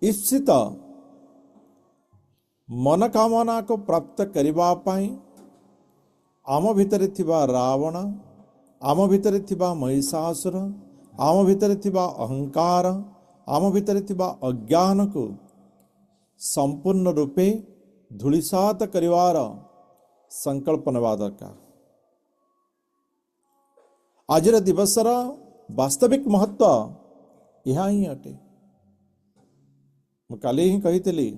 ईप्सित मनकामना को प्राप्त करबा पाई आम भितर थिबा रावण, आम भितर थिबा महिषासुर, आम भितर थिबा अहंकार, आम भितर थिबा अज्ञान को संपूर्ण रूपे धूलिसात करिवार संकल्प नेबा दरकार। आज दिवसर वास्तविक महत्व यह ही अटे। काली ही कही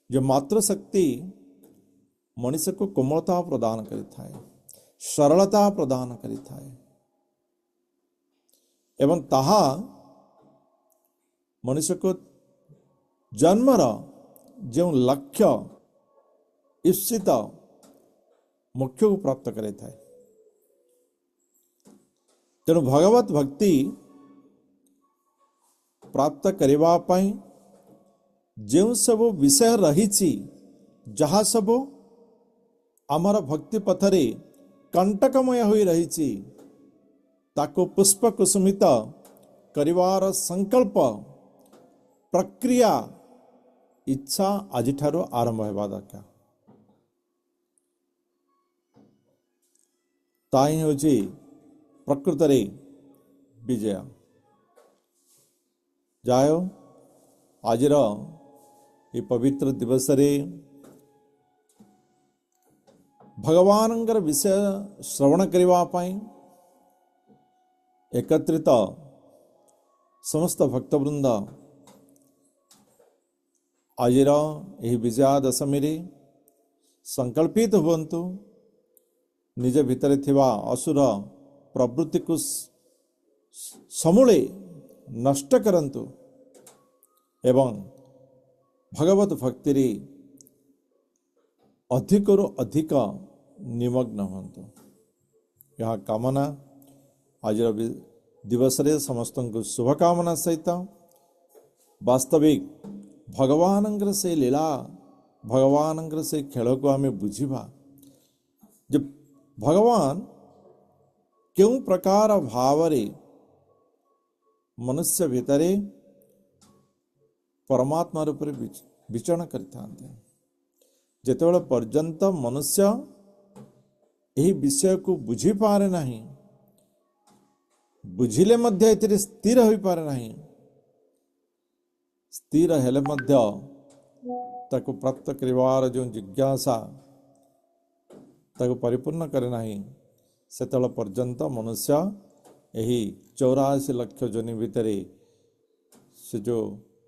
जो मातृशक्ति मनुष्य को कोमलता प्रदान करिथाए, सरलता प्रदान करिथाए एवं ताहा मनुष्य को जन्मर जो लक्ष्य ईप्सित मुख्य को प्राप्त करिथाए। तेणु भगवत भक्ति प्राप्त करबा पाई जो सब विषय रही जहाँ सब आमर भक्ति पथरे कंटकमय हो रही ताको पुष्प कुसुमित करिवार संकल्प प्रक्रिया इच्छा आज ठारो आरंभ होगा दरकार। ताई होची प्रकृत रे विजय। जायो आजर ये पवित्र दिवस रे भगवान विषय श्रवण करबा पाई एकत्रित समस्त भक्तवृंद आजर यही विजयादशमी रे संकल्पित हुवंतु, निज भितर थिबा असुर प्रवृत्ति को समूले नष्ट करंतु एवं भगवत भक्ति रे अधिकरु अधिक निमग्न हंतु। यह कामना आज दिवस रे समस्त को शुभकामना सहित वास्तविक भगवान से लीला भगवान से खेल को आम बुझा जो भगवान क्यों प्रकार भाव रे मनुष्य भितरे परमात्मा रूप विचरण करते। जेतेबेले पर्यंत मनुष्य यही विषय को बुझी पारे नहीं, बुझिले मध्य एथिरे स्थिर हो पारे नहीं, स्थिर हेले मध्य ताको प्राप्त करिवार जो जिज्ञासा ताको परिपूर्ण करे नहीं, सेतल पर्यंत मनुष्य यही 84 लाख जनि भितरे से जो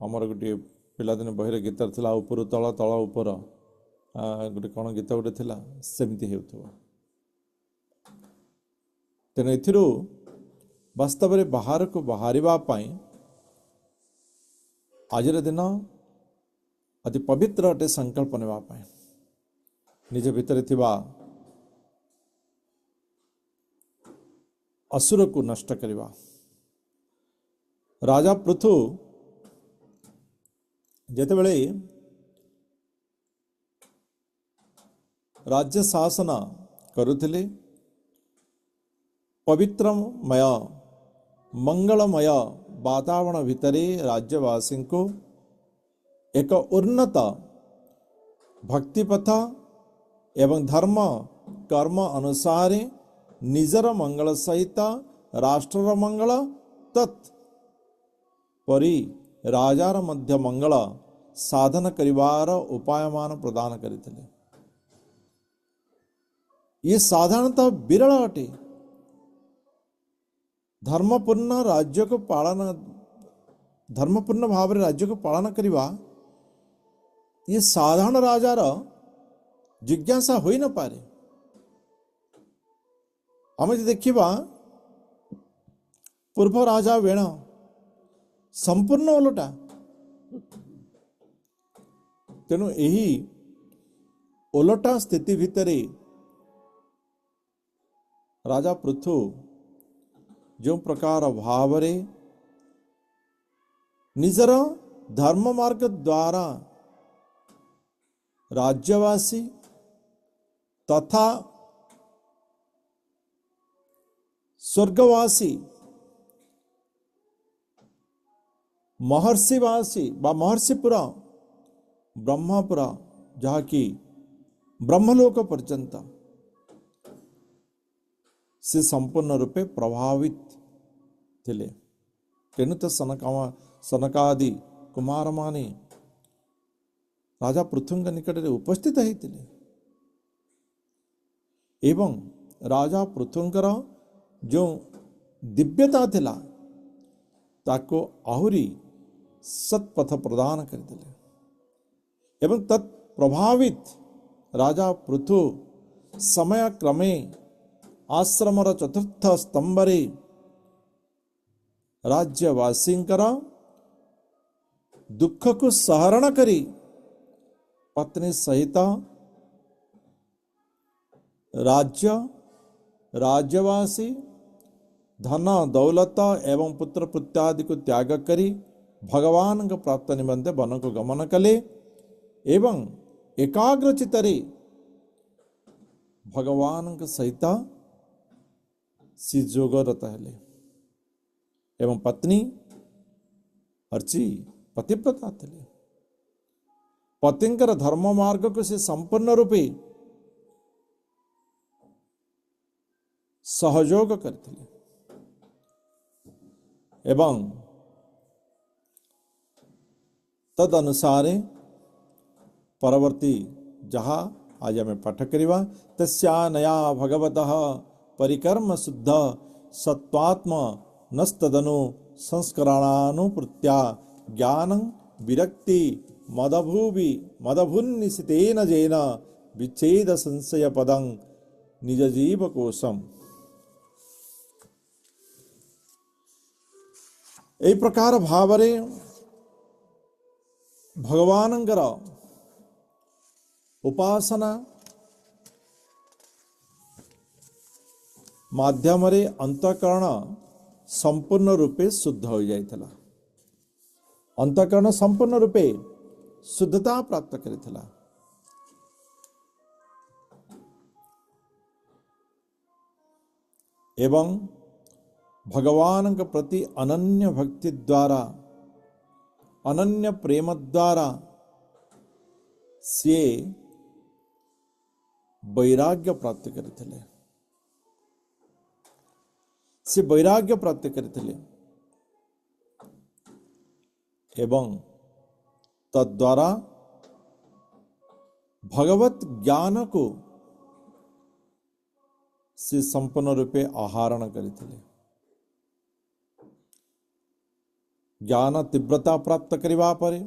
आमर गोटे पिलादिन बहिरे गीत था ऊपर तल तल ऊपर गोटे कौन गीत गोटे थिला सेमती हेउथबो। तेणु एथिरु वास्तव में बाहर को बाहरिबा पाई आजिर दिन अति पवित्र अटे संकल्प नेबा पाई निज भितर थिबा असुर को नष्ट करवा। राजा पृथु जेतेबेले राज्य शासन करुथिले पवित्रमय मंगलमय वातावरण भितरे राज्यवासी को एक उन्नत भक्तिपथ एवं धर्म कर्म अनुसार निजर मंगल सहित राष्ट्रर मंगल तत्परि राजार मध्य मंगल साधन करिवार उपायमान प्रदान करथिले। ये साधारणतः विरल अटे। धर्मपूर्ण राज्य को पालन धर्मपूर्ण भाव राज्य को पालन करिवा ये साधारण राजार जिज्ञासा होई न पारे। आम देखा पूर्व राजा वेण संपूर्ण ओलटा। तेणु यही ओलटा स्थिति भितरे राजा पृथु जो प्रकार भाव रे निजर धर्म मार्ग द्वारा राज्यवासी तथा स्वर्गवासी महर्षिवासी बा महर्षिपुर ब्रह्मपुर जहाँकि ब्रह्मलोक पर्यंत से संपूर्ण रूपे प्रभावित थिले। तेणु तो सनकादि कुमार माने राजा पृथुंग निकट में उपस्थित होते एवं राजा पृथुंकर जो दिव्यता थिला ताको आहुरी सत्पथ प्रदान करदेले एवं तत्प्रभावित राजा पृथु समय क्रमे आश्रमर चतुर्थ स्तंभरे राज्यवासींकर दुख को सहरण करी पत्नी सहित राज्यवासी धन दौलत एवं पुत्र पुत्रादि को त्याग करी भगवान को प्राप्त निमंते वन को गमन कले एवं एकाग्र चित्तरे भगवान के सहित सिजोगरत हेले एवं पत्नी अर्ची पतिव्रता थे। पतिंकर धर्म मार्ग को से संपूर्ण रूपे सहयोग करते एवं तद अनुसारे परवर्ती जहाँ आज आम पाठ करवा तस्यानया भगवतः परिकर्म शुद्ध सत्वात्म नस्तदनु संस्करणानुप्रत्या ज्ञान विरक्ति मदभुन्निशितेन जेन विच्छेद संशय पदं निज जीव कोशम। एई प्रकार भावरे भगवानंकर उपासना माध्यम रे अंतःकरण संपूर्ण रूपे शुद्ध हो जाइथला। अंतःकरण संपूर्ण रूपे शुद्धता प्राप्त करिथला। एवं भगवान के प्रति अनन्य भक्ति द्वारा अनन्य प्रेम द्वारा से वैराग्य प्राप्त करथिले से वैराग्य प्राप्त करथिले एवं तद्वारा भगवत ज्ञान को से संपूर्ण रूपे आहरण करथिले। ज्ञान तीव्रता प्राप्त करिवा परे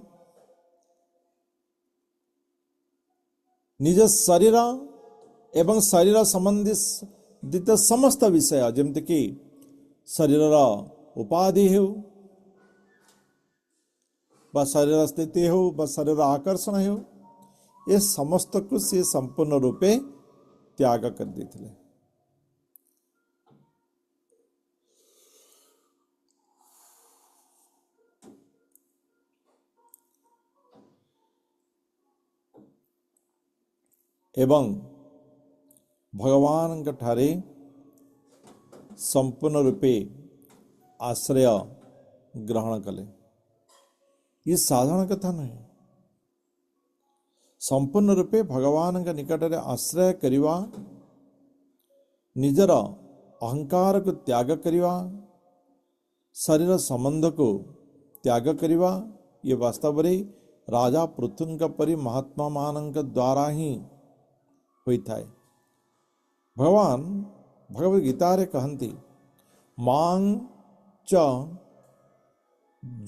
निज शरीर एवं शरीर संबंधित समस्त विषय जमती कि शरीर उपाधि हो बा शरीर स्थिति हो बा शरीर आकर्षण हो ये समस्त को से संपूर्ण रूपे त्याग कर देते एवं भगवान ठारे संपूर्ण रूपे आश्रय ग्रहण कले। ये साधारण कथा नहीं। संपूर्ण रूपे भगवान के निकट रे आश्रय करिवा निजर अहंकार को त्याग करिवा शरीर संबंध को त्याग करिवा ये वास्तव रे राजा पृथुंग परि महात्मा मानक द्वारा ही होता है। भगवान भगवद गीता रे कहती मां च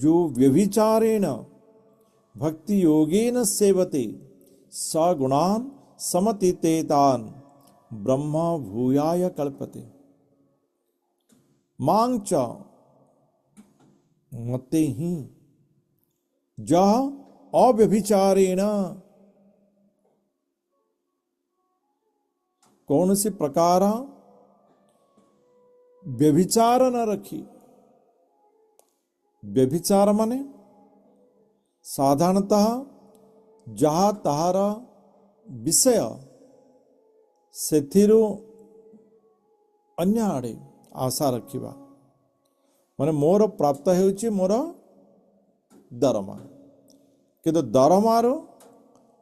जो व्यभिचारेण भक्ति योगेन सेवते सगुणान समतीतेतान ब्रह्म भूयाय कल्पते। मां च मते ही जह अव्यभिचारेण कौन सी प्रकार व्यभिचार न रखी। व्यभिचार माने साधारणतः जहाँ ताहार विषय सेथिरु अन्य आड़े आशा रखिबा माने मोर प्राप्त हेउची मोर दरमा किंतु दरमार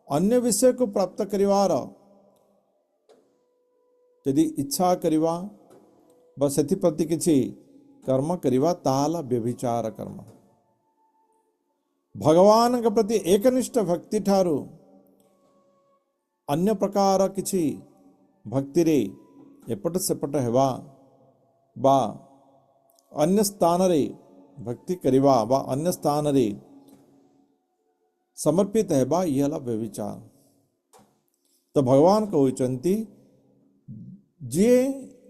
अन्य विषय को प्राप्त करिवार यदि इच्छा करिवा बा सेथि प्रति किछि कर्म करिवा ताला व्यभिचार कर्म। भगवान के प्रति एकनिष्ठ भक्ति ठारू अन्य प्रकार किछि भक्ति रे एपट सेपट हेवा बा अन्य स्थान रे भक्ति करिवा बा अन्य स्थान रे समर्पित हेबा यह व्यभिचार। तो भगवान कहउचंती जे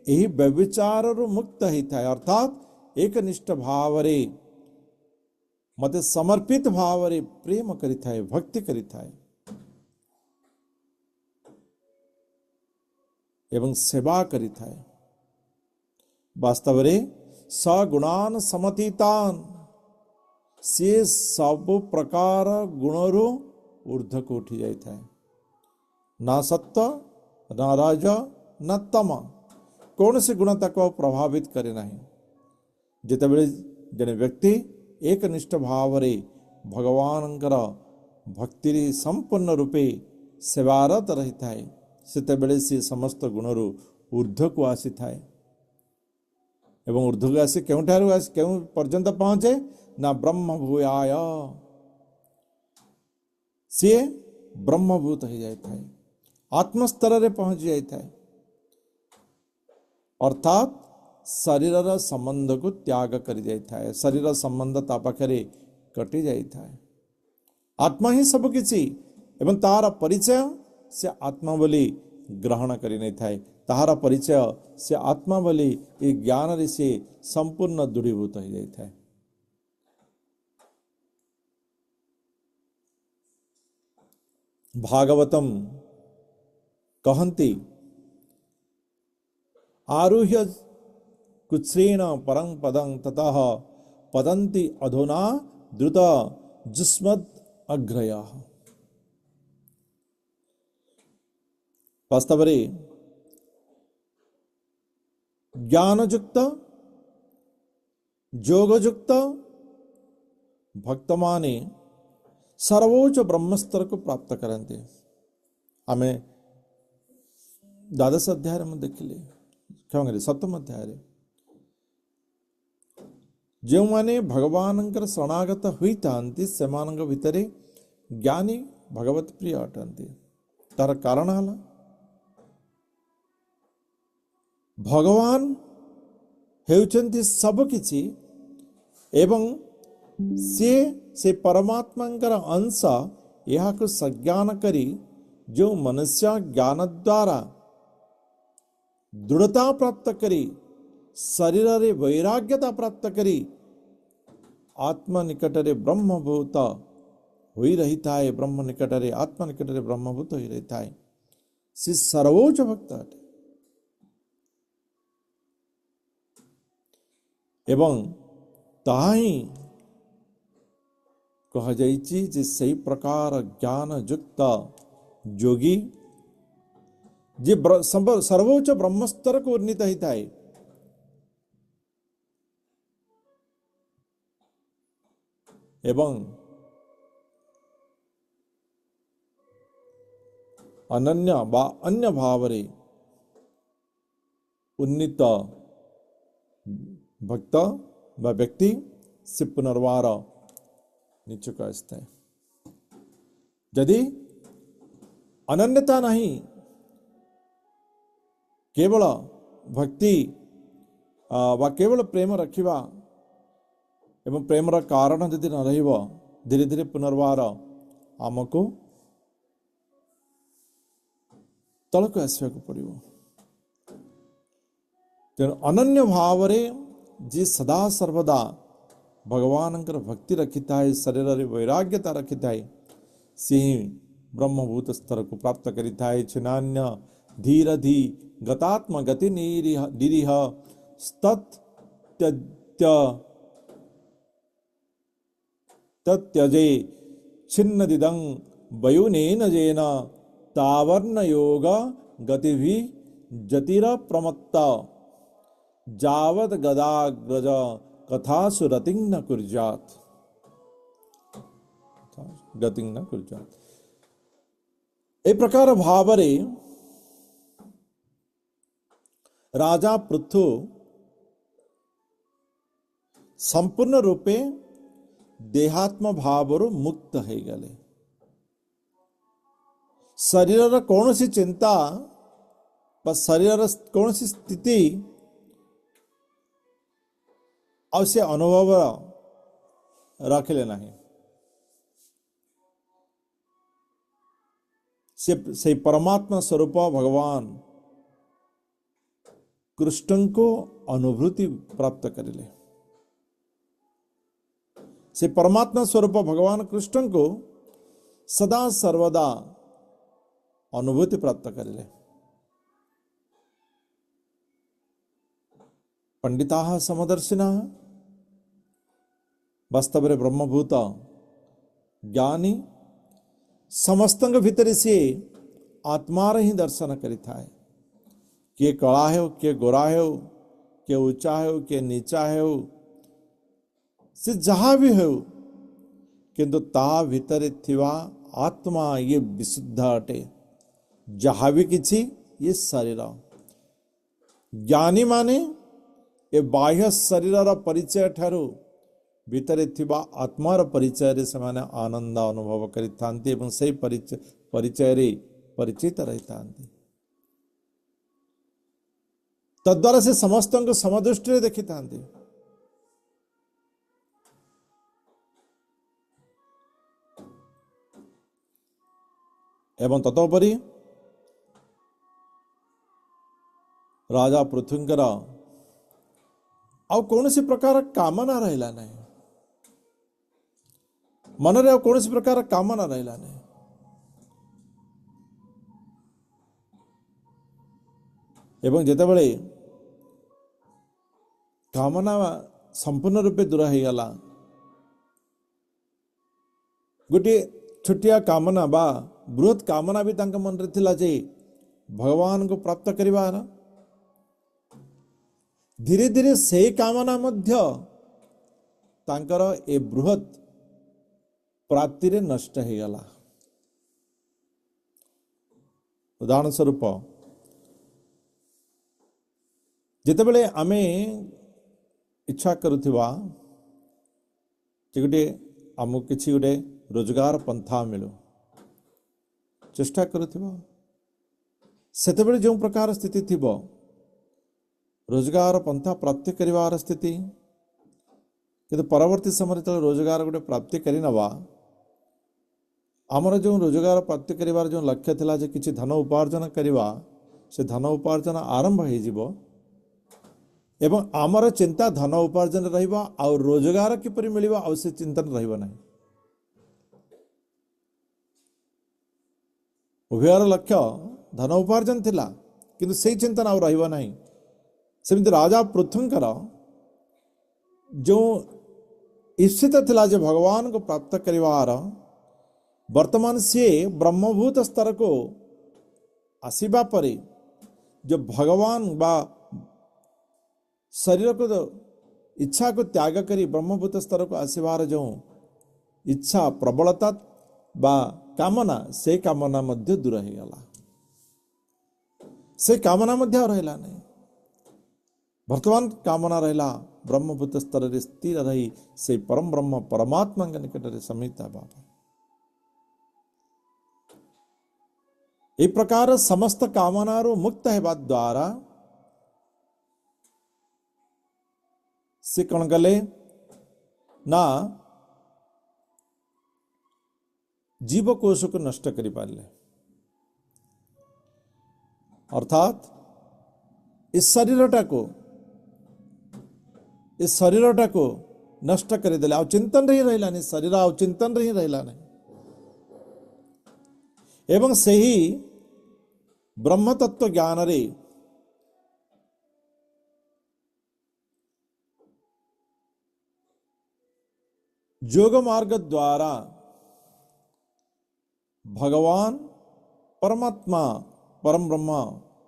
यही व्यभिचार मुक्त होता है अर्थात एकनिष्ठ भाव रे मते समर्पित भाव रे प्रेम करिता है भक्ति करिता है एवं सेवा करिता है वास्तव रे सगुणान समतीतान से सब प्रकार गुणरू ऊर्ध्व को उठी जाता है ना सत्व ना राज ना तम कौन से गुण तक प्रभावित करे नहीं। जितेबले जने व्यक्ति एकनिष्ठ भाव रे भगवानंकर भक्ति संपूर्ण रूपे सेवारत रही थाए सेतेबेले से समस्त गुणरू ऊर्ध्व को आसी थाए एवं ऊर्ध्व को आसी केउठारु आसी केउ पर्यंत पहुंचे ना ब्रह्म भूयाय सी ब्रह्मभूत हो जाता है आत्मस्तर रे पहुंच जाता है अर्थात शरीर संबंध को त्याग कर जाता है शरीर संबंध ता पाखरे कटि जाता है आत्मा ही सब किछि एवं तार परिचय से आत्मा बोली ग्रहण करि नै थाए ताहार परिचय से आत्मा बोली ये ज्ञान रे से संपूर्ण दृढ़ीभूत हो जाता है। भागवतम कहन्ति आरुह्य कुत्सेन परं पदं ततः पदन्ति अधुना द्रुत जुस्मद अग्रयः। वास्तव रे ज्ञानयुक्त योगयुक्त भक्त माने सर्वोच्च ब्रह्मस्तर को प्राप्त करते आमे द्वादश अध्याय में देखिले क्षमा सप्तम अध्याय जो माने भगवानंकर शरणागत होइतांती सेमानंग भितरे ज्ञानी भगवत प्रिय अटंती तार कारण हला भगवान हेउचंती सब किछि एवं से परमात्मांकर अंश यह को संज्ञान करी जो मनुष्य ज्ञान द्वारा दृढ़ता प्राप्त करी शरीर रे वैराग्यता प्राप्त करी आत्मा निकट रे ब्रह्मभूत होई रहिता है ब्रह्म निकट रे आत्मा निकट रे ब्रह्मभूत होई रहता है से सर्वोच्च भक्त अटे एवं ताही कह जाइछि जे सही प्रकार ज्ञान युक्त योगी जे सर्वोच्च ब्रह्मस्तर को उन्नीत होता है एवं अनन्य बा अन्य भाव रे उन्नीत भक्त बा व्यक्ति से पुनर्वार निचुक आस्ते यदि अनन्यता नहीं केवल भक्ति वा केवल प्रेम रखिबा एवं प्रेमर कारण यदि न रहिबो धीरे धीरे पुनर्वार आमको तलक आसवा को पड़ो तेणु अनन्य भाव रे जी सदा सर्वदा भगवानंकर भक्ति रखिता है शरीर रे वैराग्यता रखिता है से ब्रह्मभूत स्तर को प्राप्त करिता है छिनान्य धीरधि गतात्म गति निरीह तत्यजे छिन्न दिदं वयुनेन जेन तावर्ण योग गतिभि जतिर प्रमत्ता जावद गदाग्रज कथासु रतिं न कुर्यात्। गति न कर ए प्रकार भावरे राजा पृथु संपूर्ण रूपे देहात्म भावरु मुक्त हो गले। शरीर कौन सी चिंता बा शरीर कौन सी स्थिति और से अनुभव रखले नहीं। से परमात्मा स्वरूप भगवान कृष्ण को अनुभूति प्राप्त करेले। से परमात्मा स्वरूप भगवान कृष्ण को सदा सर्वदा अनुभूति प्राप्त करेले। पंडिताः समदर्शिनः वास्तव में ब्रह्मभूत ज्ञानी समस्तंग भितर से आत्मार ही दर्शन करिता है। किए कला है, किए गोरा है, किए ऊंचा है, किए नीचा है, से जहाँ भी हो किंतु ता भितर थिवा आत्मा ये विशुद्ध अटे। जहाँ भी किछि ये शरीर ज्ञानी माने ये बाह्य शरीर परिचय ठारू भितर थिवा आत्मार परिचय रे समाने आनंद अनुभव करिथांती एवं से परिचय रे परिचित रहिथांती। तद्वारा से समस्त समदृष्टि देखी थांती। एवं ततोपरि राजा पृथुंकर आउ कौन सी प्रकार कामना रहला नहीं। मन रे कौन सी प्रकार कामना रहला नहीं। एवं जेते बळे कामना संपूर्ण रूपे दूर हो गला। गोटे छोटिया कामना बा बृहत कामना भी तांका मन रे थिला जे भगवान को प्राप्त करिवार। धीरे धीरे से कामना मध्य तांकर ए बृहत प्राप्ति रे नष्ट हो गला। उदाहरण स्वरूप जितेबले आमे इच्छा करुथिबा गोटे आमको किसी गोटे रोजगार पंथा मिलू चेष्टा करुथिबा सेतेबेले जो प्रकार स्थिति थिबो रोजगार पंथा प्राप्ति करिवार स्थिति किंतु परवर्ती समय तो रोजगार गोटे प्राप्ति करि नवा आमर जो रोजगार प्राप्ति करिवार जो लक्ष्य थिला जे किछि धन उपार्जन करिवा से धन उपार्जन आरंभ हो जिवो एवं आमर चिंता धन उपार्जन रहिबा और रोजगार किपरि मिलिबा और से चिंतन रहिबा नहीं। उभयर लक्ष्य धन उपार्जन थिला किंतु से चिंतन और रहिबा नहीं। सेमिति राजा पृथुंकर जो इच्छित थिला जे भगवान को प्राप्त करिवार वर्तमान से ब्रह्मभूत स्तर को आसीबा परे जो भगवान बा शरीर को इच्छा को त्याग करी ब्रह्मभूत स्तर को आसीबार जो इच्छा प्रबलता बा कामना से कामना मध्य दूर हो गला। से कामना मध्य रहला नहीं। वर्तमान कामना रहला ब्रह्मभूत स्तर रे स्थिर रही से परम ब्रह्म परमात्मा के निकट रे समिता बाबा। ए प्रकार समस्त कामनारू मुक्त हेबा द्वारा से कौन गले ना जीवकोश को नष्ट करि पारले। अर्थात इस शरीरटा को नष्ट कर देले। आउ चिंतन रही रहला नहीं। शरीर आउ चिंतन रही रहला नहीं। एवं से ही ब्रह्म तत्व ज्ञान रे योग मार्ग द्वारा भगवान परमात्मा परम ब्रह्म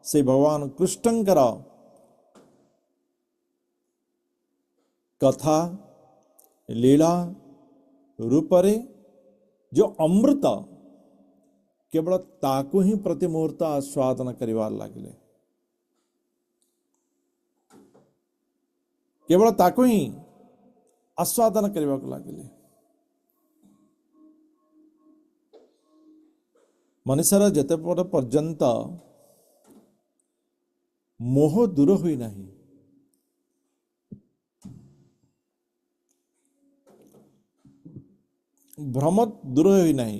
से भगवान कृष्णंकर कथा लीला रूपरे जो अमृत केवल ताकू ही प्रति मुहूर्त आस्वादन करिवार लागिले, केवल ताकू ही आस्वादन करने को लगिले। मनुष्यर जेते पर्यंत मोह दूर हुई नहीं, भ्रम दूर हुई नहीं,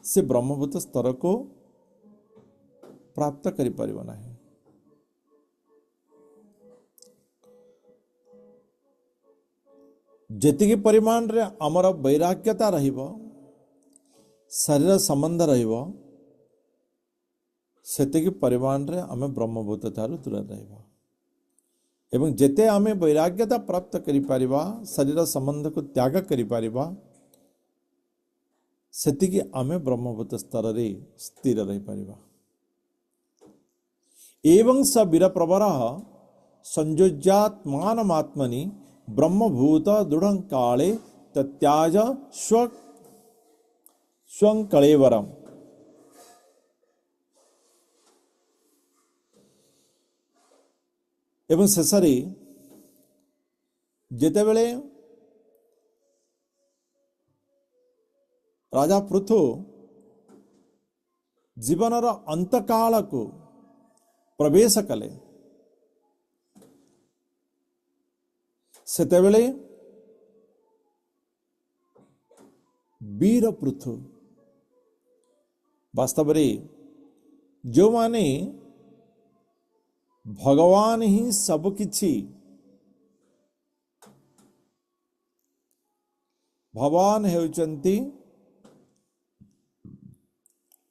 से ब्रह्मभूत स्तर को प्राप्त करि परिबो नहीं। जेतिकी परिमाण रे आमर वैराग्यता रहिबो, शरीर संबंध रहिबो, सेतिकी परिमाण रे आमे ब्रह्मभूत ठारू दूर रहिबा। एवं जेते आमे वैराग्यता प्राप्त करि परिबा, शरीर संबंध को त्याग करि परिबा, सेतिकी आमे ब्रह्मभूत स्तर रे स्थिर रहि परिबा। एवं स वीर प्रवरः संयोज्यात्मानमात्मनि ब्रह्मभूत दृढ़ं काले तत्याज स्वं कलेवरम। एवं शेषरे जेतेबेले राजा पृथु जीवनर अंतकाल को प्रवेश कले, सेतेबेले वीर पृथु वास्तव रे जो माने भगवान ही सब किछि, भगवान हेउचंती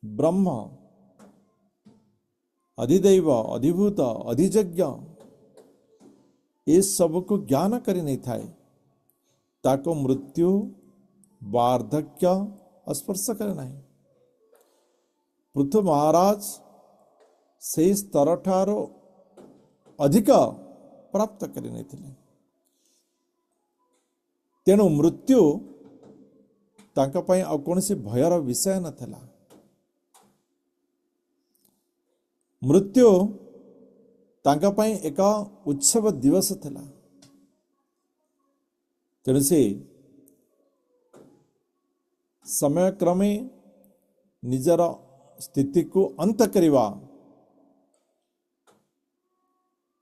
ब्रह्म, अधिदैव, अधिभूत, अधियज्ञ, ये सब को ज्ञान करी नहीं थाए, ताको मृत्यु वार्धक्य स्पर्श करे नहीं। पृथु महाराज से स्तर ठारो अधिक प्राप्त करी नहीं थिले, तेणु मृत्यु तांका पई आ कोनसी भयर विषय न थिला। मृत्यु तांका पई एक उत्सव दिवस थिला। तेणु से समय क्रमे निजर स्थिति को अंत करिवा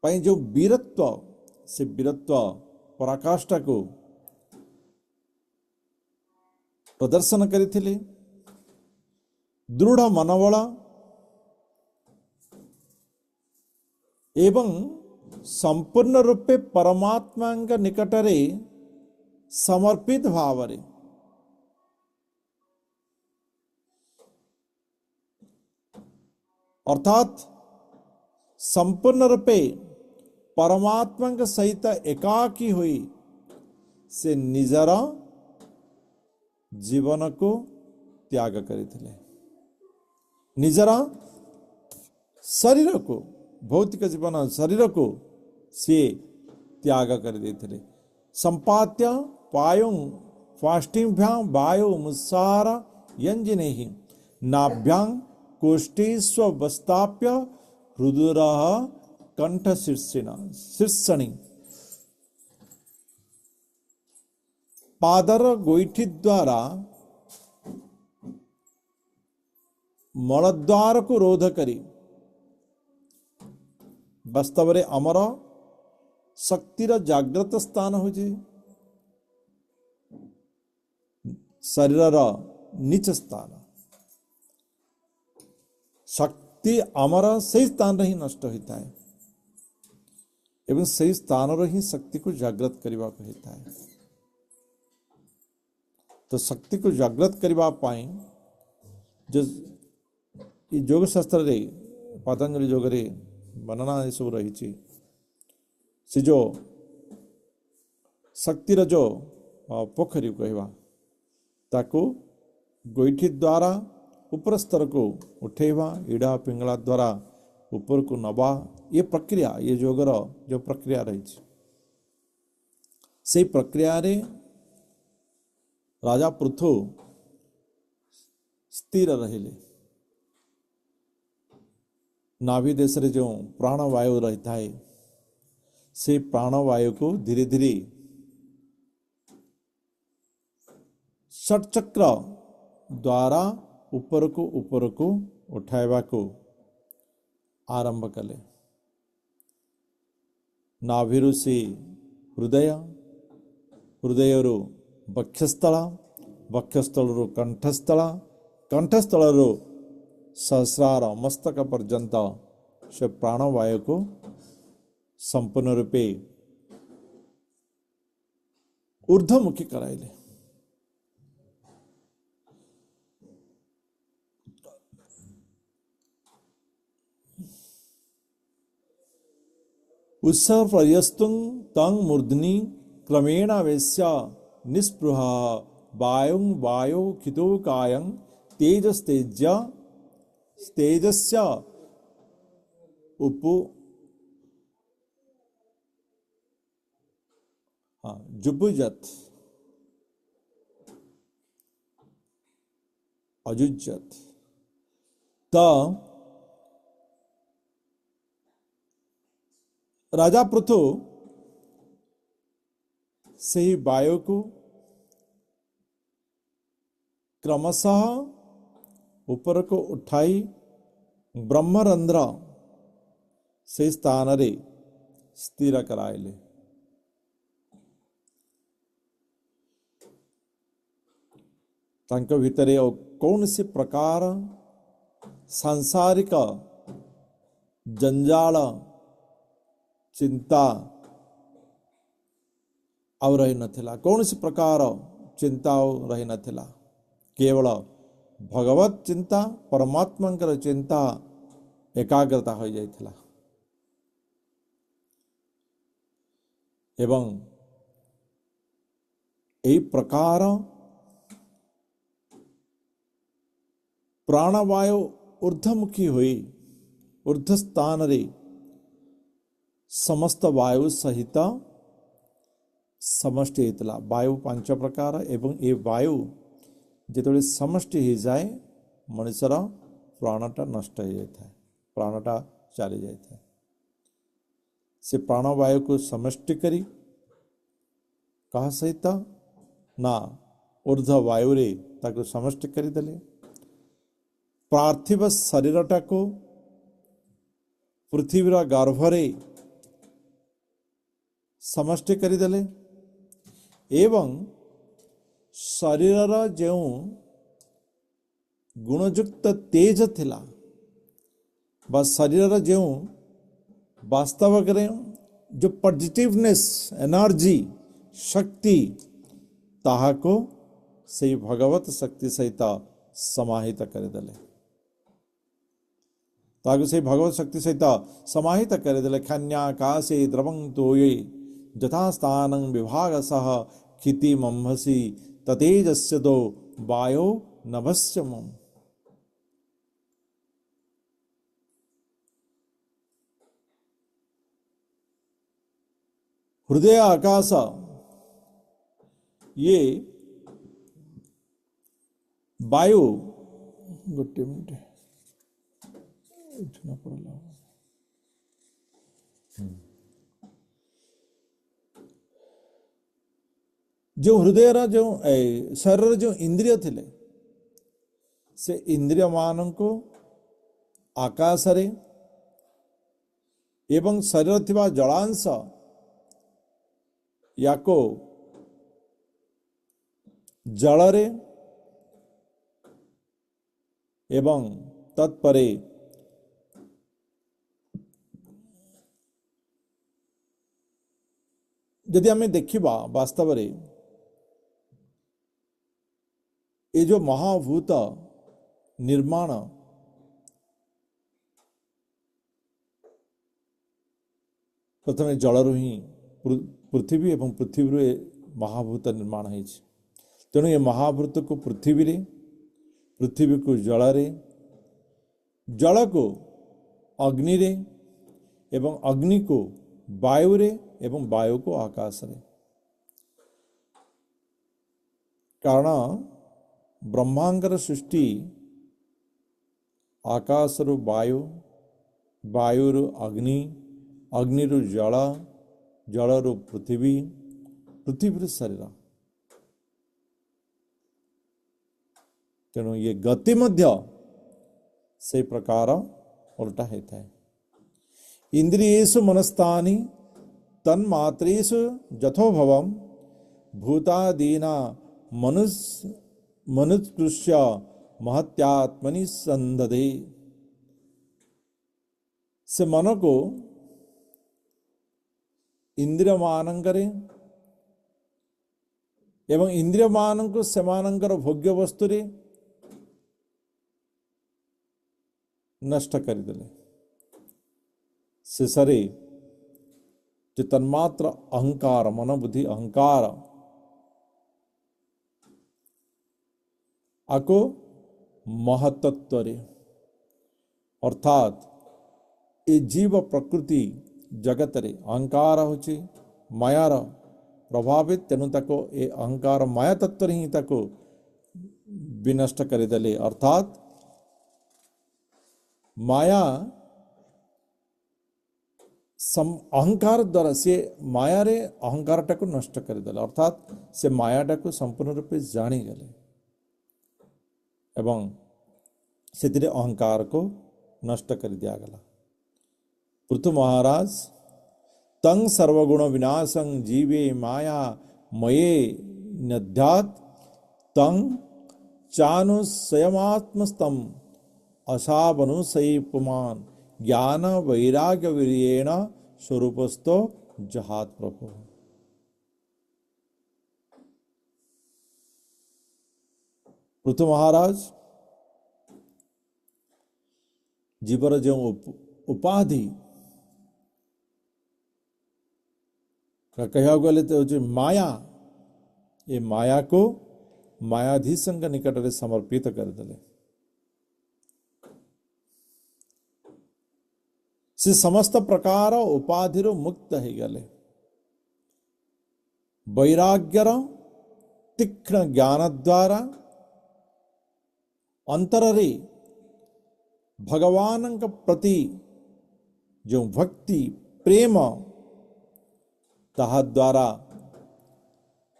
पई जो वीरत्व, से वीरत्व पराकाष्ठा को प्रदर्शन करिथिले। दृढ़ मनोबल एवं संपूर्ण रूपे परमात्मा निकटरे समर्पित भावरे अर्थात संपूर्ण रूपे परमात्मा सहित एकाकी हुई से निजर जीवन को त्याग करथिले, निजर शरीर को, भौतिक जीवन शरीर को से त्याग कर देथिले। संपात्य पायुं फाष्टिभ्यां वायु मुस्सार यंजनेहि नाभ्यां कोष्ठीष्वस्थाप्य हृदुरः कंठ शीर्षणि पादर गोईठी द्वारा मलद्वार को रोध करी वास्तव रे अमर शक्तिर जाग्रत स्थान हो शरीर नीच स्थान। शक्ति अमर से स्थान ही नष्ट होता है एवं से स्थान ही शक्ति को जागृत करने को होता है। तो शक्ति को जागृत करने पाई जो योग शास्त्र रे पतंजलि योग रे वर्णना ये सब रही से जो शक्तिर जो पोखरी कहवा ताको गोईठी द्वारा ऊपर स्तर को उठेवा, इड़ा पिंगला द्वारा ऊपर को नवा, ये प्रक्रिया, ये योगर जो प्रक्रिया रही से प्रक्रिया रे राजा पृथु स्थिर रहिले नाभि देश रे जो प्राणवायु रही थाए से प्राणवायु को धीरे धीरे षटचक्र द्वारा ऊपर को उठाइबा को आरंभ कले नाभिरु से हृदय हृदयरु वक्षस्थल वक्षस्थलरु कंठस्थल कंठस्थलरु सहस्रार मस्तक पर्यंत से प्राणवायु को संपूर्ण रूपे ऊर्ध्वमुखी कराइले उत्सर्पयस्तुं तं मूर्धनि क्रमेण वेश्य निस्पृहा वायुं वायो खितोकायं तेजस्य उपु जुबुजत अजुजत त राजा पृथु से ही वायु को क्रमशः ऊपर को उठाई ब्रह्मरंध्र से स्थान रे स्थिर कराइले तांक भितरे कौन सी प्रकार सांसारिक जंजाल चिंता आउ रही नथिला कौन सी प्रकार चिंता रही नथिला केवल भगवत चिंता परमात्मा चिंता एकाग्रता हो जाइथिला एवं एई प्रकार प्राणवायु ऊर्ध्वमुखी हुई ऊर्ध्व स्थान रे समस्त वायु सहित समष्टि होता वायु पांच प्रकार एवं ये वायु जिते समष्टि हो जाए मनुष्यर प्राणटा नष्ट हो जाए प्राणटा चली जाए से प्राणवायु को समष्टि करी कहा सहित ना ऊर्ध्व वायु रे ताको समष्टि करिदेले पार्थिव शरीरटा को पृथ्वीर गर्भरे समष्टि करिदेले एवं शरीरर जो गुणयुक्त तेज थिला बा शरीरर जो वास्तव जो पॉजिटिवनेस एनर्जी शक्ति ताहा को से भगवत शक्ति सहित समाहित करिदेले ताकि से भगवत शक्ति सहित समाहित करिदेले खन्याकाशे द्रवं तोये यथास्थानं विभागसः क्षितिमंहसि ततेजस्य दो वायो नभस्यमम् हृदय आकाश ये वायु गोटे मिनट उठना पड़ला जो हृदय जो शरीर जो इंद्रिय थिले से इंद्रिय मान को आकाश रे एवं शरीर थिबा जलांश याको जलरे एवं तत्परे यदि आम देखा वास्तव रे ये जो महाभूत निर्माण प्रथम जलरू ही पृथ्वी एवं पृथ्वी महाभूत निर्माण है तेणु ये महाभूत को पृथ्वी को जल रे जल को अग्नि रे एवं अग्नि को वायु रे एवं वायु को आकाश रे कारण ब्रह्मांडर सृष्टि आकाशरु वायु, वायुरु अग्नि, अग्निरु जल, जलरु पृथ्वी, पृथ्वी शरीर। तेणु ये गति मध्य से प्रकार उल्टा होता है। इंद्रियेषु मनस्तानि तन्मात्रेषु यथोभवम् भूतादीना मनुष्य महत्यात्मनि संदधे। से मन को इंद्रिय मानंकरे एवं इंद्रिय मान को सेमानंकर भोग्य वस्तु रे नष्ट करदेले। शेषरे जो तन्मात्र अहंकार, मन बुद्धि अहंकार आको महतत्व रे अर्थात ये जीव प्रकृति जगत रे अहंकार होची मायार प्रभावित। तेणु ताको ये अहंकार माया तत्व ही ताको विनष्ट करदेले। अर्थात माया अहंकार द्वारा से माया रे अहंकार टाको नष्ट करदेले। अर्थात से माया टाको संपूर्ण रूपे जानी गले एवं से अहंकार को नष्ट कर दिया गला। पृथु महाराज तं सर्वगुण विनाशं जीवे माया मये नद्यात् तं चानु स्वयमात्मस्तम असावनुसयी पुमान ज्ञान वैराग्य वीर्येण स्वरूपस्थो जहात प्रभु। पृथु महाराज जीवर जो उपाधि कह गले तो माया, ये माया को मायाधीश निकट में समर्पित करदेले। से समस्त प्रकार उपाधि मुक्त हो गले। वैराग्यर तीक्ष्ण ज्ञान द्वारा अंतरे भगवान का प्रति जो भक्ति प्रेम ताहा द्वारा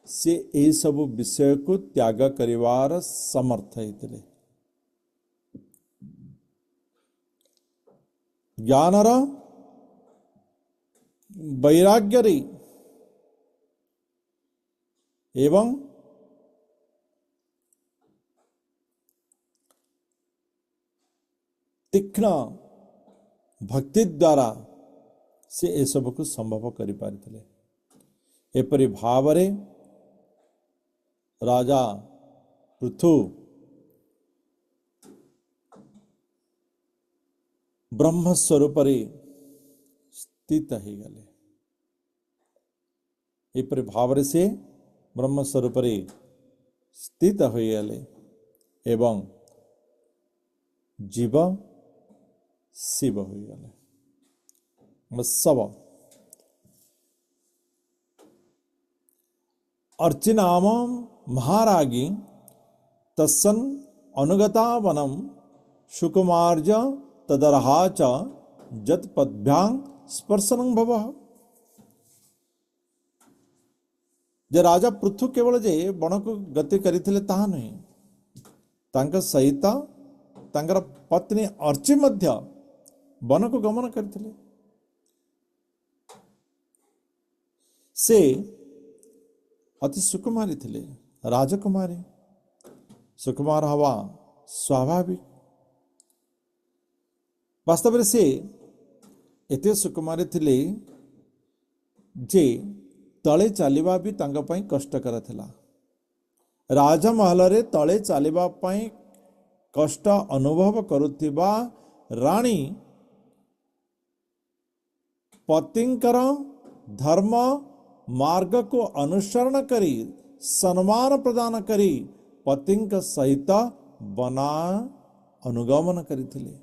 से ये सब विषय को त्याग करिवार समर्थ होते। ज्ञानर वैराग्य एवं तीक्ष्ण भक्ति द्वारा से ये सब को संभव करि पारिथिले। एपरि भावरे राजा पृथु ब्रह्म स्वरूप स्थित हो गले। एपरि भावरे से ब्रह्म स्वरूप स्थित हो गले एवं जीव शिव हो गले। सब अर्चिनाम महारागी तस्सन अनुगता वनम सुकुमार्ज तदरहा च जत पद्भ्यां स्पर्शनं भवः। जे राजा पृथु केवल जे वन को गति करथिले ताहा नहीं, तांका सहित तांकर पत्नी अर्ची मध्य वन को गमन करथिले। से अति सुकुमारी थिले, राजकुमारी। सुकुमार हवा स्वाभाविक। वास्तव से एते सुकुमारी थिले जे तले चलिबा भी तांका पई कष्टकर थिला। राजमहल रे तले चलिबा पई कष्ट अनुभव करुथिबा रानी पतिंकर धर्म मार्ग को अनुसरण करी सम्मान प्रदान करी पतिंक सहित बना अनुगमन करिथिले,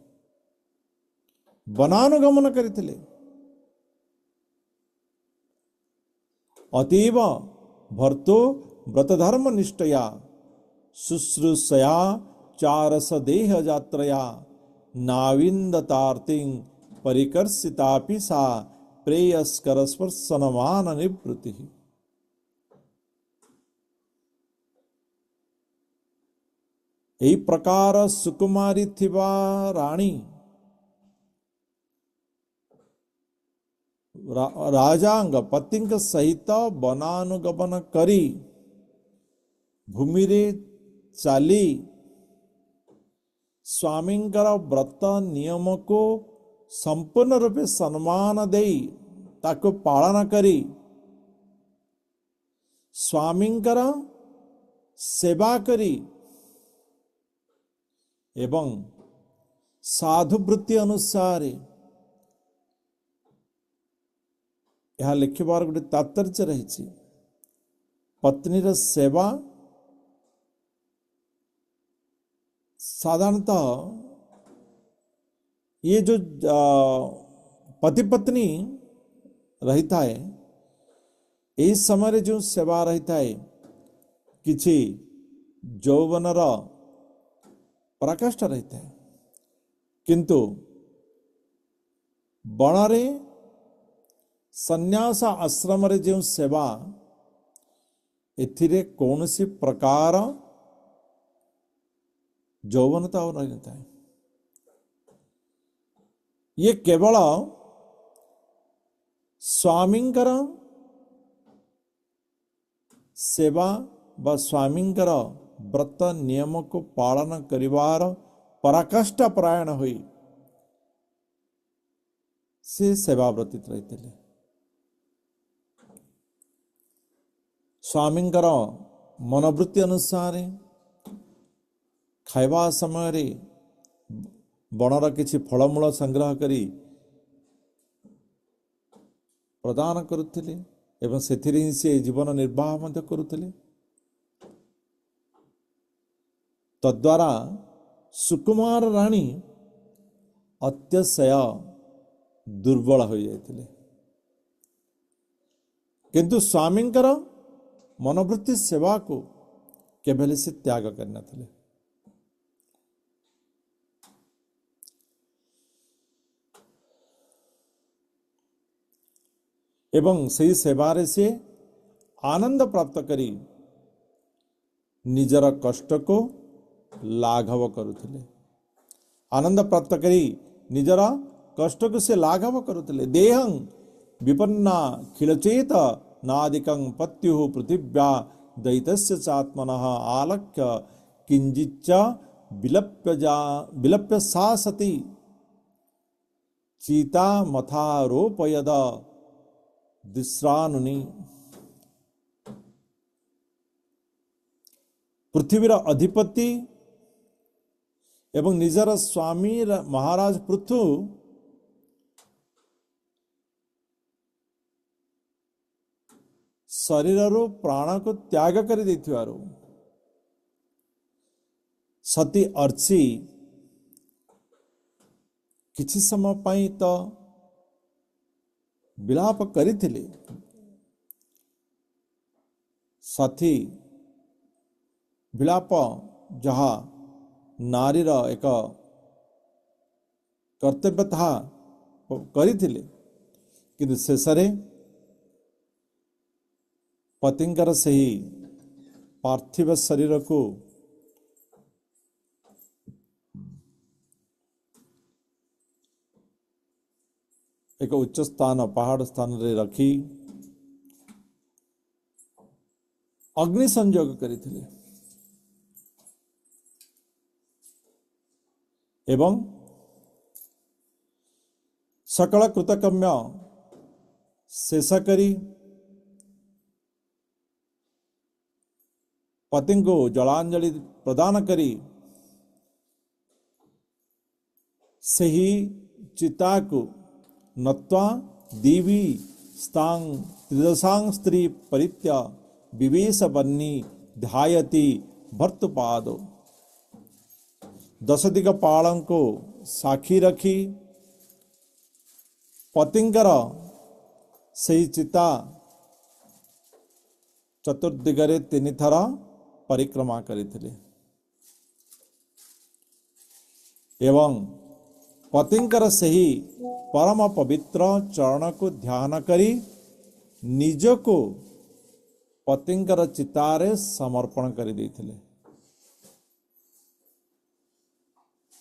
बनानुगमन करिथिले। अतीव भर्तो व्रतधर्म निष्ठया शुश्रूषया चारस देह जात्रया नाविंदतार्तिं परिकर्षितापि सा प्रेयस्कर स्पर्शनमान निवृत्ति। यही प्रकार सुकुमारी थिबा राणी राजांग पतिंक सहित वनानुगमन करी भूमि रे चाली स्वामींकर व्रत नियम को संपूर्ण रूपे सम्मान देई ताको पालन करी स्वामींकर सेवा करी एवं साधुवृत्ति अनुसार यह लिखबार गोटे तात्पर्य रही। पत्नीर सेवा साधारणतः ये जो पति पत्नी रही है यही समय जो सेवा रही है किछि यौवनर पराकाष्ठा रही है, किंतु बणरे संन्यास आश्रम रे जो सेवा एथिरे कौनसी प्रकार यौवनता और नहीं रहता है। ये केवल स्वामींकर सेवा व स्वामींकर व्रत नियम को पालन करिवार पराकाष्ठा परायण हुई से सेवाव्रतीत रहते। स्वामींकर मनोवृत्ति अनुसार खाइबा समय बनर किछि फलमूल संग्रह करी प्रदान करुथिले एवं सेथिरे ही से जीवन निर्वाह मध्य करुथिले। तद्वारा सुकुमार राणी अत्यशय दुर्बल हो जाते, किंतु स्वामींकर मनोवृत्ति सेवा को केवल से त्याग करना थे। एवं सही सेवारे से आनंद प्राप्त करी निजर कष्ट को लाघव करुथिले। आनंद प्राप्त करी निजर कष्ट को से लाघव करुथिले। देहं विपन्ना खिलचेत नादिकं पत्युः पृथिव्या दैतस्य चात्मनः आलक्ष्य किंचिच्च विलप्य सा सती चीता मथारोपयद दिश्रानुनि। पृथ्वीर अधिपति एवं निजर स्वामी महाराज पृथु शरीर प्राण को त्याग कर देथिवारो सती अर्ची किछि समय पाई तो विलाप करिथिले। साथी विलाप जहाँ नारीर एक कर्तव्य था करिथिले, किंतु शेषरे पतिंकर सही पार्थिव शरीर को एक उच्च स्थान पहाड़ स्थान रे रखी अग्नि संयोग करिथिले एवं सकल कृतकर्म शेष करी पति को जलांजलि प्रदान करी सही चिता को नत्वा देवी स्थांग त्रिदशांग स्त्री परित्या विवेश बन्नी ध्यायति भर्तुपादो। दश दिग पालं को साक्षी रखी पतिंकर सही चिता चतुर्दिगरे तीन थर परिक्रमा करिथिले एवं पतिंकर सही परम पवित्र चरण को ध्यान करी निज को पतिंकर चितारे समर्पण कर देथिले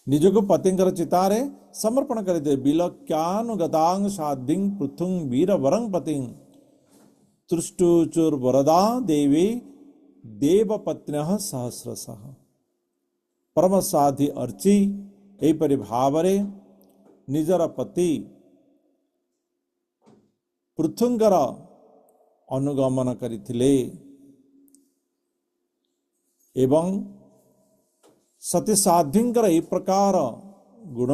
निज को पतिंकर चितारे समर्पण कर दे बिलक्यानुगतांग साधिं पृथुं वीर वरं पतिं तुष्टुचुर वरदा देवी देवपत्न्यः सहस्रशः परम साधि अर्ची एपरि भावरे निजर पति पृथुंगर अनुगमन करिथिले एवं सती साध्वींकर ए प्रकार गुण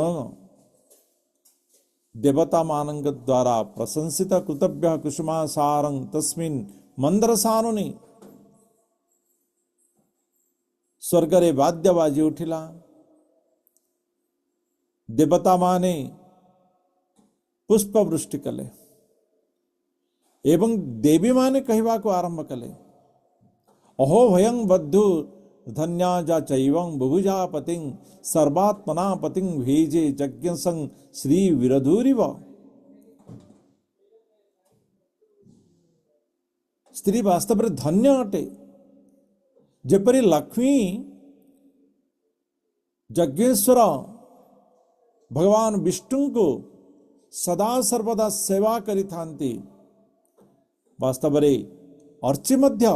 देवता मानंग द्वारा प्रशंसित कृतभ्य कुसुमासारं तस्मिन् मंदरसानुनि स्वर्गरे वाद्य बाजी उठिला देवता माने पुष्प वृष्टि कले एवं देवी माने कहवा को आरंभ कले अहो भयं बद्धु धन्या जा चैवं बुभुजा पतिं सर्वात्मना पतिं भेजे यज्ञ संग श्री विरधुरिव स्त्री वास्तव में धन्य अटे जेपरी लक्ष्मी यज्ञेश्वर भगवान विष्णु को सदा सर्वदा सेवा करि थांती वास्तव में अर्ची मध्य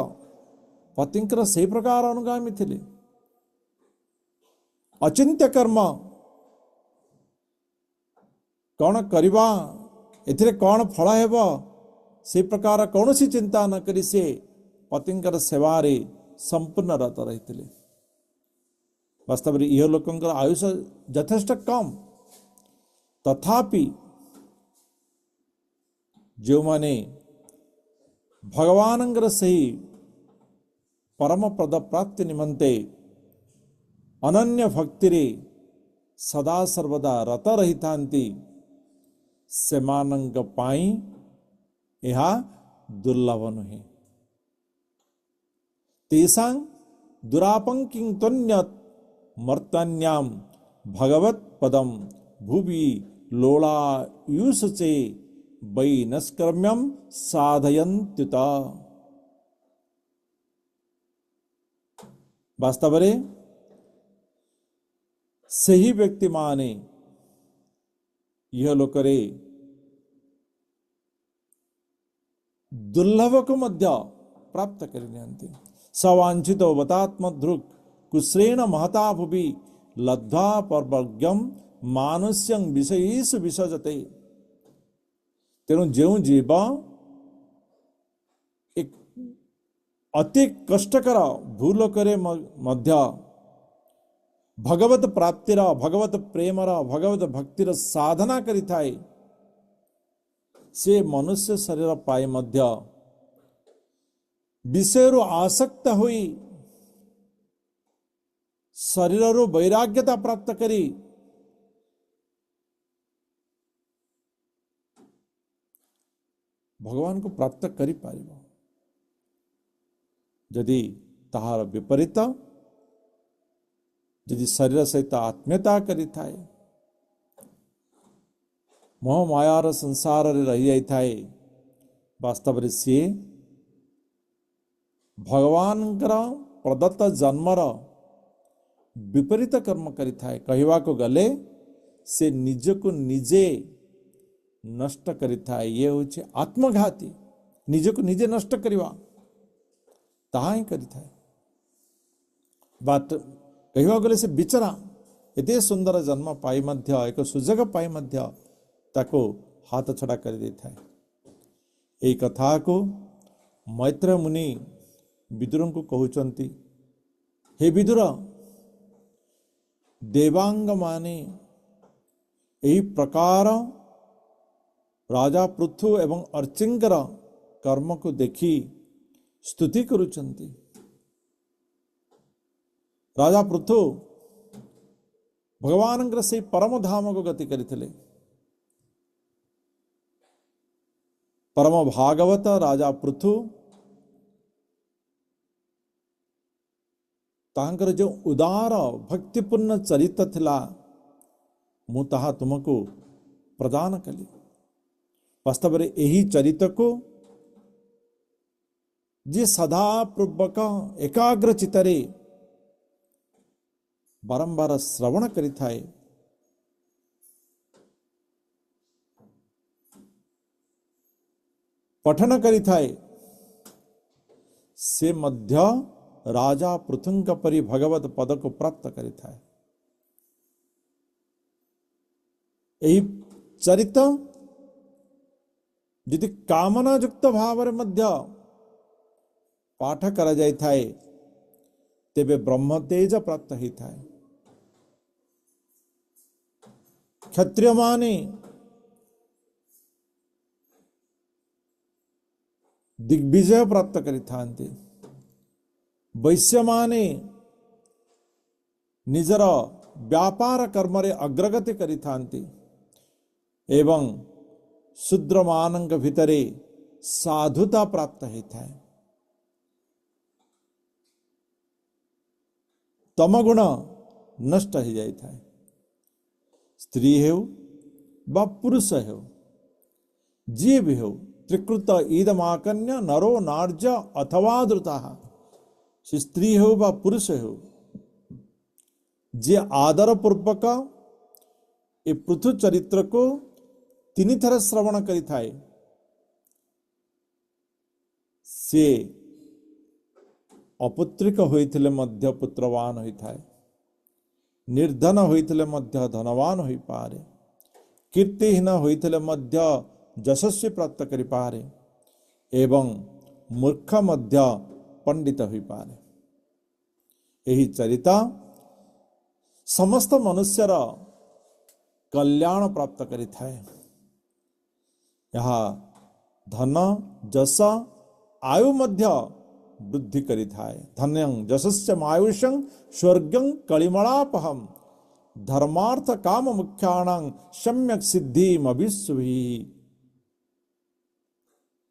पतिंकर से प्रकार अनुगामी थिले अचिंत्य कर्म कौन करवा एथिरे कौन फल हेबो से प्रकार कौन सी चिंता न करी से पतिंकर सेवारे संपूर्ण रत रही वास्तव में यह लोकंकर आयुष यथेष्ट कम तथापि जो माने भगवानंगर सही परम पद प्राप्ति निमंते अनन्य भक्तिरे सदा सर्वदा रत रही थांती सेमानंग पाई यह दुर्लभ नुहे तेसां दुरापंकिं तन्यत मर्तन्याम भगवत पदम भुवि लोला युषचे वै नस्कर्म्यम साधयन्त्युत वास्तव में सही व्यक्ति माने यह लोकरे दुर्लभ को मध्य प्राप्त करिनियन्ति सवांछितो वतात्मधृक् कुश्रेण महता भुवि लब्ध्वा पर्वज्ञम मानुष्यं विषयेषु विसजते तेणु जो जीव एक अति कष्टकर भूलोकरे मध्य भगवत प्राप्तिर भगवत प्रेमर भगवत भक्तिर साधना करि थाए से मनुष्य शरीर पाए मध्य विषय आसक्त हुई शरीर वैराग्यता प्राप्त करी भगवान को प्राप्त करि पारिबो यदि ताहार विपरीत यदि शरीर सहित आत्मीयता करि थाए मोह मायार संसार रे रही जाई थाए वास्तव रे सी भगवान प्रदत्त जन्मर विपरीत कर्म करि थाए कहवा को गले से निज को निजे नष्ट करि थाए ये होचे आत्मघाती निज को निजे नष्ट करिवा ताहा ही करि थाए बात कहवा गले से बिचरा एते सुंदर जन्म पाई मध्य एक सुजग पाई मध्य ताको हाथ छड़ा कर दे थाए एई कथा को मैत्र मुनि विदुर को कहउचंती हे विदुर देवांग माने एही प्रकार राजा पृथु एवं अर्चिंकर कर्म को देखी स्तुति करुचंती राजा पृथु भगवान से परम धाम को गति करथिले परम भागवत राजा पृथु तांकर जो उदार भक्तिपूर्ण चरित्र थिला मु ताहा तुमको प्रदान कली। वास्तव में यही चरित्र को जे सदा पूर्वक एकाग्र चित्तरे बारंबार श्रवण करि थाए पठन करि थाए से मध्य राजा पृथुंग परि भगवत पद को प्राप्त करि थाए। यही चरित्र यदि कामना युक्त भाव मध्य पाठ करा जाय थाए तेबे ब्रह्म तेज प्राप्त ही थाए। क्षत्रिय माने दिग्विजय प्राप्त करि थांते, वैश्य माने निजर व्यापार कर्म रे अग्रगति करि थांते एवं शूद्र मानंग भितरे साधुता प्राप्त ही थाए। तमगुण नष्ट हो जाए थाए। स्त्री हो बा पुरुष हो जी भी हो त्रिकृत ईदमाकन्य नरो नार्ज अथवा द्रुता स्त्री हो बा पुरुष हो जे आदर पूर्वक ए पृथु चरित्र को तीन थर श्रवण करि थाए से अपुत्रिक होइथिले मध्य पुत्रवान होई थाए, निर्धन होइथिले मध्य धनवान होई पारे, कीर्तिहीन होइथिले मध्य यशस्वी प्राप्त करि पारे एवं मूर्ख मध्य पंडित होई पारे। यही चरिता समस्त मनुष्यर कल्याण प्राप्त करि थाए। यहाँ धन जस आयु मध्य वृद्धि करि थाए। धन्यं जशस्य आयुषं स्वर्गं कलिमलापहम धर्मार्थ काम मुख्याणां सम्यक सिद्धिम अभिस्वी।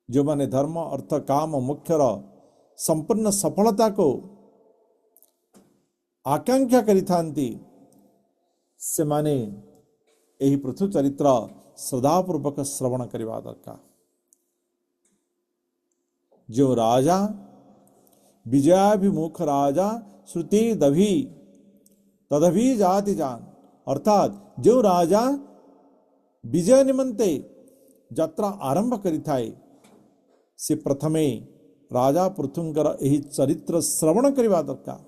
जो माने धर्म अर्थ काम मुख्यर संपूर्ण सफलता को आकांक्षा करि थांती से माने यही पृथु चरित्र श्रद्धापूर्वक श्रवण करवा दरकार। जो राजा विजयाभिमुख राजा श्रुति दभी तदभी जाति जान, अर्थात जो राजा विजय निमंते यात्रा आरंभ करि थाए से प्रथमे राजा पृथुंकर यही चरित्र श्रवण करवा दरकार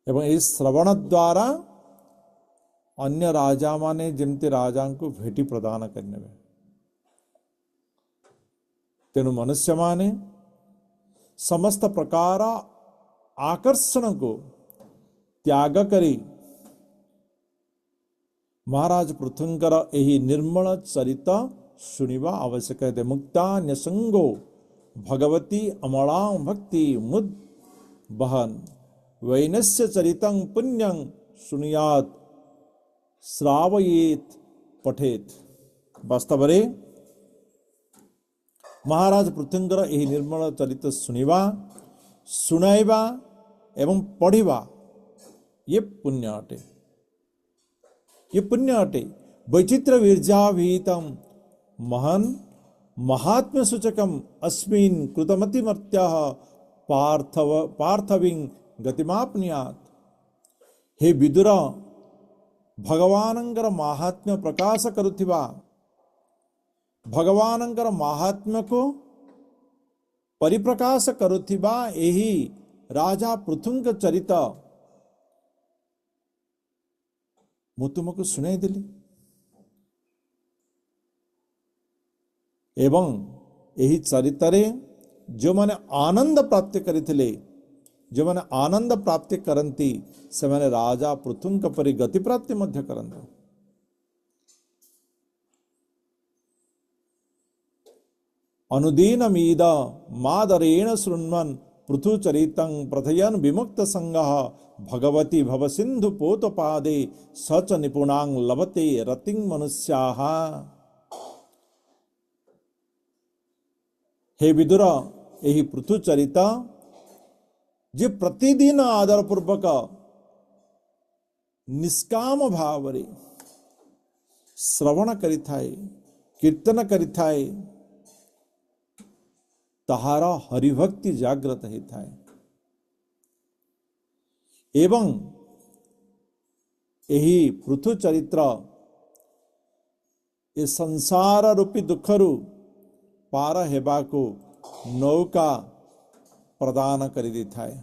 एवं इस श्रवण द्वारा अन्य राजा माने जेमती राजा को भेटी प्रदान करने में। तेणु मनुष्य माने समस्त प्रकार आकर्षण को त्याग करी महाराज पृथुंकर यही निर्मल चरित सुनिबा आवश्यक है। मुक्ता न्यसंगो भगवती अमला भक्ति मुद बहन वैनस्य चरितं पुण्यं सुनियात श्रावयेत पठेत। वास्तव में महाराज पृथुंकर यही निर्मल चरित्र सुनिबा सुनाइबा एवं पढ़िबा ये पुण्य अटे, ये पुण्य अटे। वैचित्र वीर्जाभीतम महन महात्म्य सूचकम अस्मिन् कृतमतिमर्त्यः पार्थविं गतिमाप्नुयात्। हे विदुर भगवानंकर महात्म्य प्रकाश करुथिबा भगवानंकर महात्म्य को परिप्रकाश करुथिबा यही राजा पृथुंग चरित मु तुमको सुनाई देली एवं यही चरितरे जो माने आनंद प्राप्त करिथिले जो माने आनंद प्राप्ति करंती से माने राजा पृथुंग परि गति प्राप्ति मध्य करंती। अनुदीनमीद मादरेण शृण्वन् पृथुचरितं प्रथयन् विमुक्त संगः भगवती भव सिंधु पोतपादे सच निपुणां लभते रतिं मनुष्याः। हे विदुर यही पृथुचरित जे प्रतिदिन आदर पूर्वक निष्काम भाव रे श्रवण करिथाए कीर्तन करिथाए ताहार हरिभक्ति जागृत होता है एवं यही पृथु चरित्र ए संसार रूपी दुखरु पार हेबाको नौका प्रदान करि देथाए।